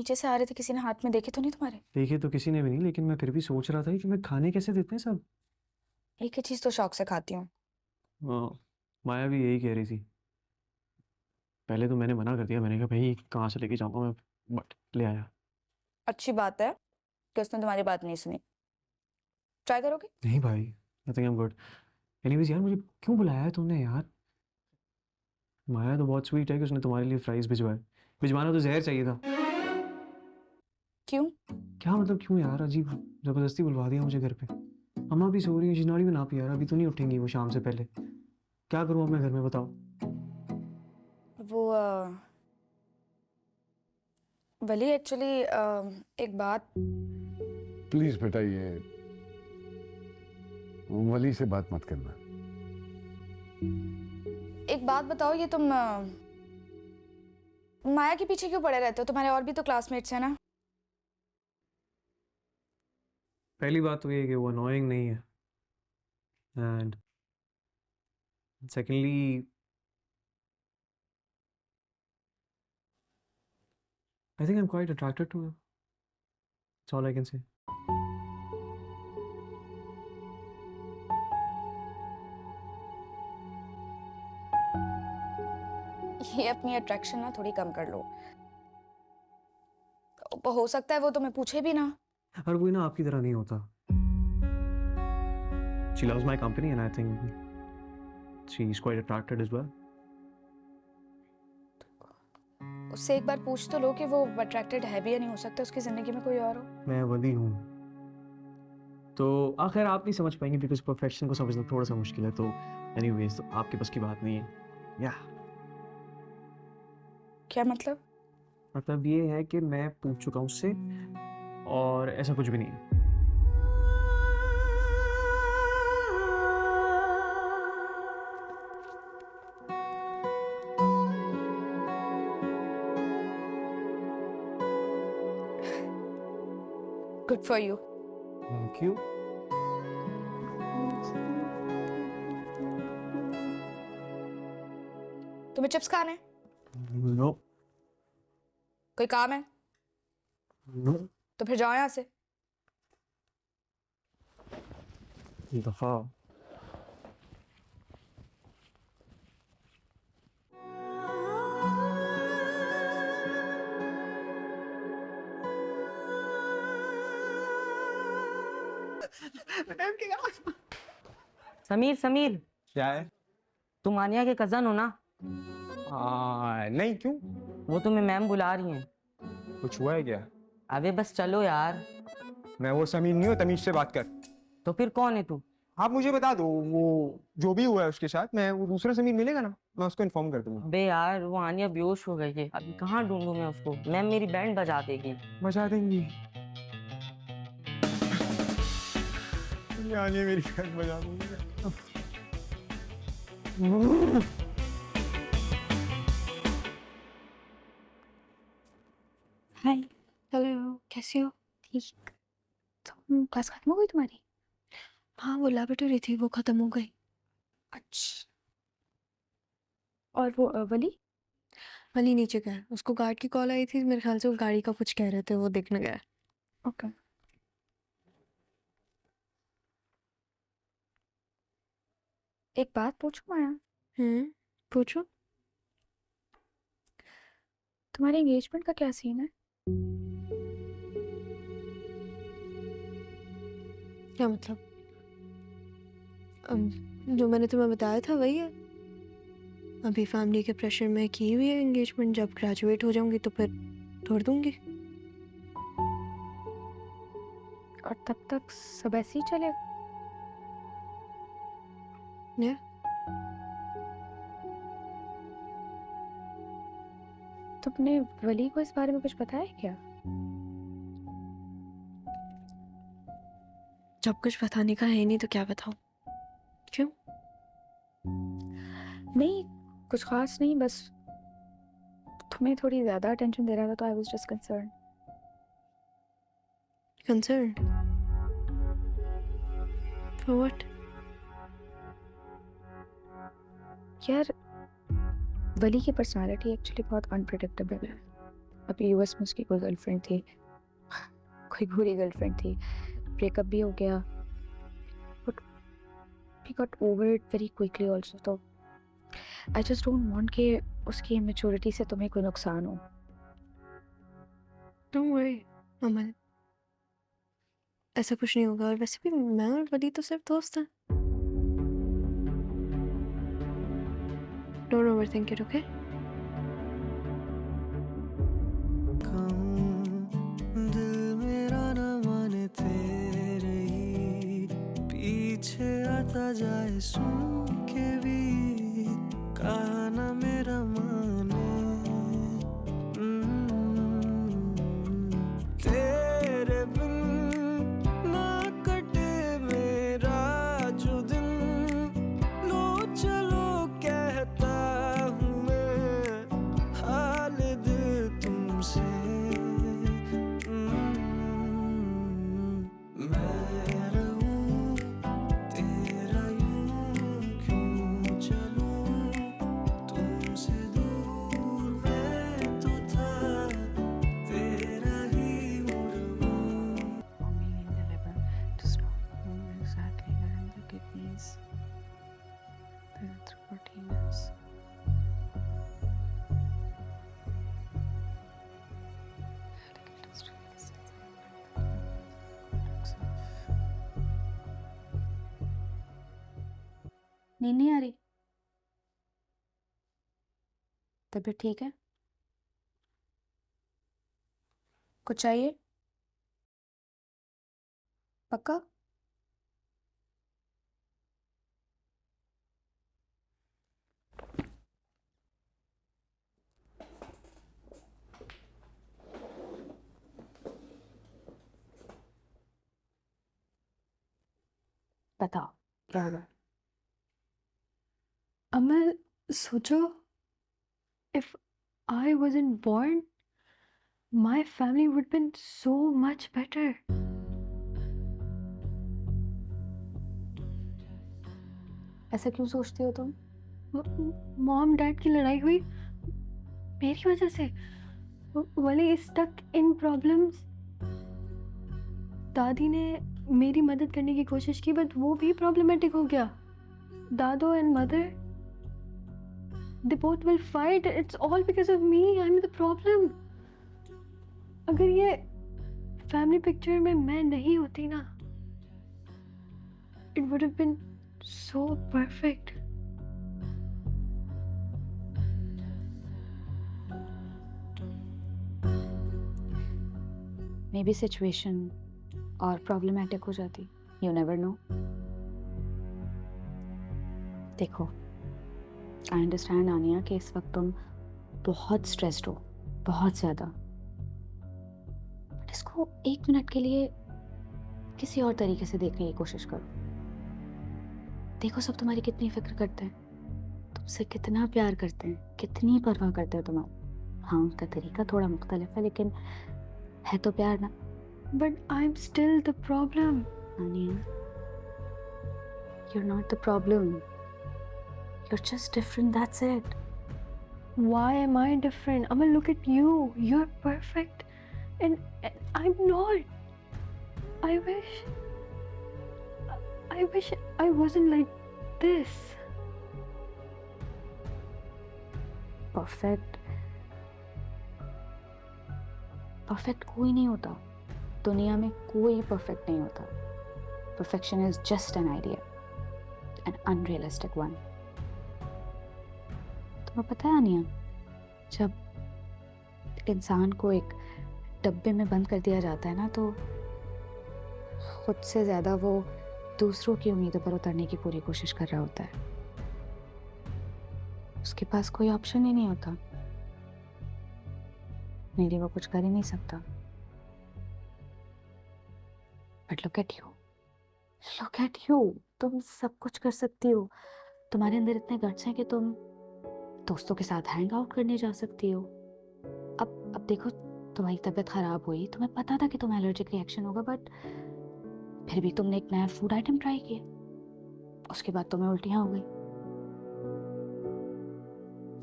नीचे से आ रहे थे, किसी ने हाथ में देखे तो नहीं तुम्हारे? देखे तो किसी ने भी नहीं, लेकिन मैं फिर भी सोच रहा था कि मैं खाने कैसे देते हैं सब। एक ही चीज तो शौक से खाती हूँ। हाँ, माया भी यही कह रही थी। पहले तो मैंने मना कर दिया, मैंने कहा भाई कहाँ से लेके जाऊँगा मैं, बट ले आया। अच्छी बात है कि उसने तुम्हारी बात नहीं सुनी। ट्राई करोगे? नहीं भाई, आई think I am good. Anyways यार, मुझे क्यों बुलाया है तुमने यार? माया तो बहुत स्वीट है कि उसने तुम्हारे लिए फ्राइज भिजवाए। भिजवाना तो जहर चाहिए था। क्यों? क्या मतलब क्यों यार, अजीब जबरदस्ती बुलवा दिया मुझे घर पे। अम्मा भी सो रही है, जिनाड़ी में ना पी यार, अभी तो नहीं उठेंगी वो शाम से पहले। क्या करूँ अपने घर में, बताओ। वो वली एक्चुअली एक बात। प्लीज बेटा, ये वली से बात मत करना। एक बात बताओ, ये तुम माया के पीछे क्यों पड़े रहते हो? तुम्हारे और भी तो क्लासमेट्स हैं ना। पहली बात तो ये है कि वो अनोइंग नहीं है, and secondly I think I am quite attracted to her. That's all I can say. ये अपनी अट्रैक्शन ना थोड़ी कम कर लो। हो सकता है वो तुम्हें पूछे भी ना। हर कोई ना आपकी तरह नहीं होता। She loves my company and I think she's quite attracted as well. उससे एक बार पूछ तो लो कि वो अट्रैक्टेड है भी या नहीं। हो सकता है उसकी जिंदगी में कोई और हो। मैं वली हूँ, तो आखिर आप नहीं समझ पाएंगे बिकॉज परफेक्शन को समझना थोड़ा सा मुश्किल है। तो एनीवेज, तो आपके बस की बात नहीं है। या क्या मतलब? मतलब ये है कि मैं पूछ चुका हूँ उससे और ऐसा कुछ भी नहीं है। Good for you. Thank you. तुम्हें चिप्स खाने हैं? नो। कोई काम है नो। तो फिर जाओ यहाँ से। दफा। समीर समीर, क्या है? तुम आनिया के कजन हो ना? नहीं, क्यों? वो तुम्हें मैम बुला रही हैं। कुछ हुआ है क्या? अबे बस चलो यार। मैं वो समीर नहीं हूँ, तमीज से बात कर। तो फिर कौन है तू? आप मुझे बता दो, वो जो भी हुआ है उसके साथ, मैं वो दूसरा समीर मिलेगा ना, मैं उसको इन्फॉर्म कर दूंगा। अबे यार, वो आनिया बेहोश हो गई है, अभी कहाँ ढूंढूं मैं उसको? मैम मेरी बैंड बजा देगी। बजा देंगी। यानी मेरी बैंड बजा देंगी। हाय। हेलो, कैसी हो? ठीक। तुम क्लास खत्म हो गई तुम्हारी? हाँ, वो लैबोरेटरी थी, वो खत्म हो गई। अच्छा। और वो वली? वली नीचे गया, उसको गार्ड की कॉल आई थी, मेरे ख्याल से वो गाड़ी का कुछ कह रहे थे, वो देखने गया। ओके। एक बात पूछूं माया? पूछो। तुम्हारे एंगेजमेंट का क्या सीन है? क्या मतलब? जो मैंने तुम्हें बताया था वही है। अभी फैमिली के प्रेशर में की हुई है एंगेजमेंट, जब ग्रेजुएट हो जाऊंगी तो फिर तोड़ दूंगी। और तब तक सब ऐसे ही चलेगा? या तुमने वली को इस बारे में कुछ बताया क्या? जब कुछ बताने का है नहीं तो क्या बताऊं? क्यों? नहीं, कुछ खास नहीं, बस तुम्हें थोड़ी ज्यादा अटेंशन दे रहा था तो I was just concern. Concern for what? यार, वली की पर्सनालिटी एक्चुअली बहुत अनप्रेडिक्टेबल है। अभी यूएस में उसकी कोई गर्लफ्रेंड थी, कोई बुरी गर्लफ्रेंड थी, ब्रेकअप भी हो गया, but he got over it very quickly also. तो I just don't want कि उसकी इमेच्योरिटी से तुम्हें कोई नुकसान हो. डोंट वरी अमन, ऐसा कुछ नहीं होगा। और वैसे भी मैं और वली तो सिर्फ दोस्त हैं। Don't overthink it, okay? दिल मेरा न माने तेरे ही पीछे आता जाए, सुन के भी कहा न मेरा माने। तेरे बिन ना कटे मेरा जो दिन, लो चलो कहता हूँ मैं हाल दिल तुमसे। मैं रहूं तेरा यूं क्यों चलूं, तुमसे दूर मैं तो था, तेरा ही हूँ रहूं। Forming in the liver does not know exactly where in the kidneys the erythropoietin is. नींद नहीं आ रही? तबीयत ठीक है? कुछ चाहिए? पक्का? बताओ क्या होगा? अमल, सोचो, if I wasn't born, my family would have been so much better. ऐसा क्यों सोचती हो तुम? मॉम डैड की लड़ाई हुई मेरी वजह से। वली इज स्टक इन प्रॉब्लम्स। दादी ने मेरी मदद करने की कोशिश की, बट वो भी प्रॉब्लमेटिक हो गया। दादो and mother, they both will fight. It's all because of me. I'm the problem. अगर ये फैमिली पिक्चर में मैं नहीं होती ना, it would have been so perfect. Maybe situation और प्रॉब्लमेटिक हो जाती. You never know. देखो, आई अंडरस्टैंड आनिया कि इस वक्त तुम बहुत स्ट्रेस्ड हो, बहुत ज़्यादा, बट इसको 1 मिनट के लिए किसी और तरीके से देखने की कोशिश करो. देखो सब तुम्हारी कितनी फिक्र करते हैं, तुमसे कितना प्यार करते हैं, कितनी परवाह करते हैं तुम्हारी. हाँ, उनका तरीका थोड़ा मुख्तलिफ है, लेकिन है तो प्यार ना. But I'm still the problem. आनिया, you're not the problem. You're just different, that's it. Why am I different? Amma, look at you. You're perfect. And I'm not. I wish I wasn't like this. Perfect कोई नहीं होता. दुनिया में कोई perfect नहीं होता. Perfection is just an idea, an unrealistic one. तुम्हें पता है आनिया, जब इंसान को एक डब्बे में बंद कर दिया जाता है ना, तो खुद से ज़्यादा वो दूसरों की उम्मीदों पर उतरने की पूरी कोशिश कर रहा होता है. उसके पास कोई ऑप्शन ही नहीं होता. मेरे लिए वो कुछ कर ही नहीं सकता. बट लुक एट यू, तुम सब कुछ कर सकती हो. तुम्हारे अंदर इतने गट्स हैं कि तुम दोस्तों के साथ हैंग आउट करने जा सकती हो. अब देखो, तुम्हारी तबीयत खराब हुई, तुम्हें पता था कि तुम्हें एलर्जिक रिएक्शन होगा, बट फिर भी तुमने एक नया फूड आइटम ट्राई किया, उसके बाद तुम्हें उल्टियाँ हो गई.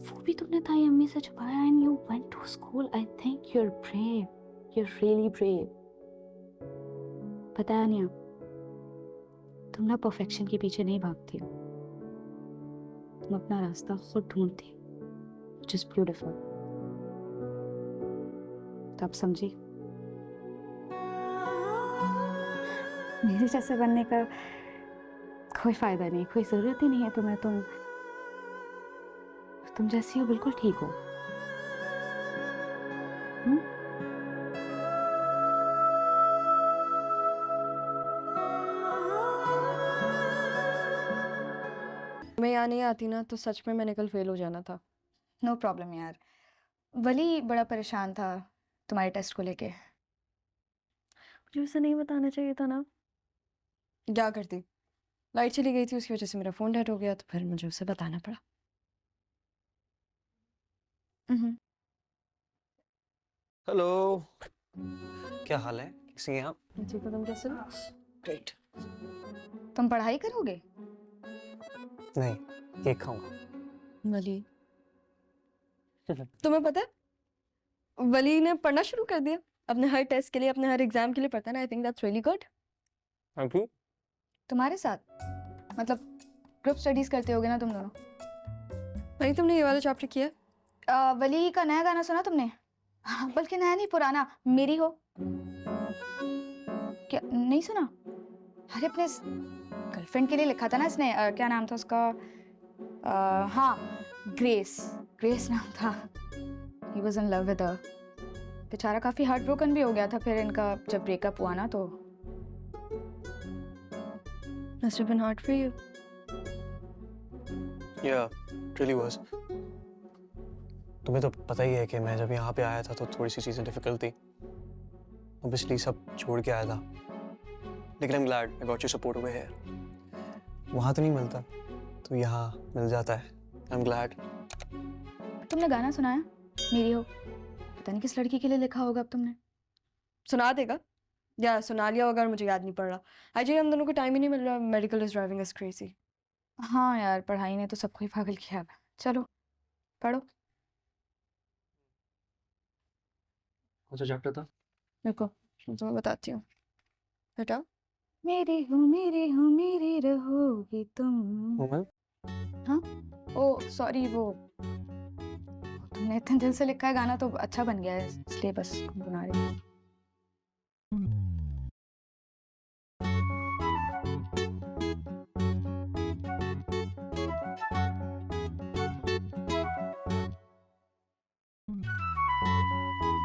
फूड भी तुमने ताई अम्मी से छुपाया and you went to school. I think you are brave. You are really brave. पता है अनिया, तुम ना परफेक्शन के पीछे नहीं भागती हो. तुम अपना रास्ता खुद ढूंढती हो, which is beautiful. तो अब समझी, मेरे जैसे बनने का कोई फायदा नहीं, कोई जरूरत ही नहीं है तुम्हें. तुम जैसी हो बिल्कुल ठीक हो. मैं यहाँ नहीं आती ना तो सच में मैंने कल फेल हो जाना था. नो प्रॉब्लम यार. वली बड़ा परेशान था तुम्हारे टेस्ट को लेके. मुझे उसे नहीं बताना चाहिए था ना. क्या करती, लाइट चली गई थी, उसकी वजह से मेरा फ़ोन डेड हो गया, तो फिर मुझे उसे बताना पड़ा. हेलो, क्या हाल है? कैसी हैं आप? जी, तो तुम कैसे हो? ग्रेट. तुम पढ़ाई करोगे? नहीं, केक खाऊंगा. वली, तुम्हें पता है वली ने पढ़ना शुरू कर दिया. अपने हर टेस्ट के लिए, अपने हर एग्जाम के लिए पढ़ता है ना. I think that's really good. Thank you. तुम्हारे साथ? मतलब ग्रुप स्टडीज करते होगे ना तुम दोनों. वली, तुमने ये वाला चैप्टर किया? वली का नया गाना सुना तुमने? बल्कि नया नहीं, पुराना, मेरी हो. क्या नहीं सुना? अरे अपने गर्लफ्रेंड के लिए लिखा था ना इसने. क्या नाम था उसका? हाँ, ग्रेस. ग्रेस नाम था. He was in love with her. बेचारा काफी हार्ट ब्रोकन भी हो गया था फिर इनका जब ब्रेकअप हुआ ना. तो Must have been hard for you. Yeah, really was. तुम्हें तो पता ही है कि मैं जब यहाँ पे आया था तो थोड़ी सी चीज़ें डिफिकल्ट थी. Obviously सब छोड़ के आया था. लेकिन I'm glad I got your support over here. वहाँ तो नहीं मिलता, तो यहाँ मिल जाता है. I'm glad. तुमने गाना सुनाया मेरी हो? पता नहीं किस लड़की के लिए लिखा होगा. अब तुमने सुना देगा या सुना लिया होगा और मुझे याद नहीं पड़ रहा. अजय, हम दोनों को टाइम ही नहीं मिल रहा. Medical is driving us crazy. हाँ यार, पढ़ाई ने तो सबको ही पागल किया है. चलो पढ़ो. कौन सा चैप्टर था? देखो, मैं तुम्हें बताती हूँ. बेटा, मेरी हो मेरी रहोगी तुम. मोमल? ओ सॉरी, वो तुमने इतने दिल से लिखा है गाना तो अच्छा बन गया है, इसलिए बस गुनगुना रही हूँ.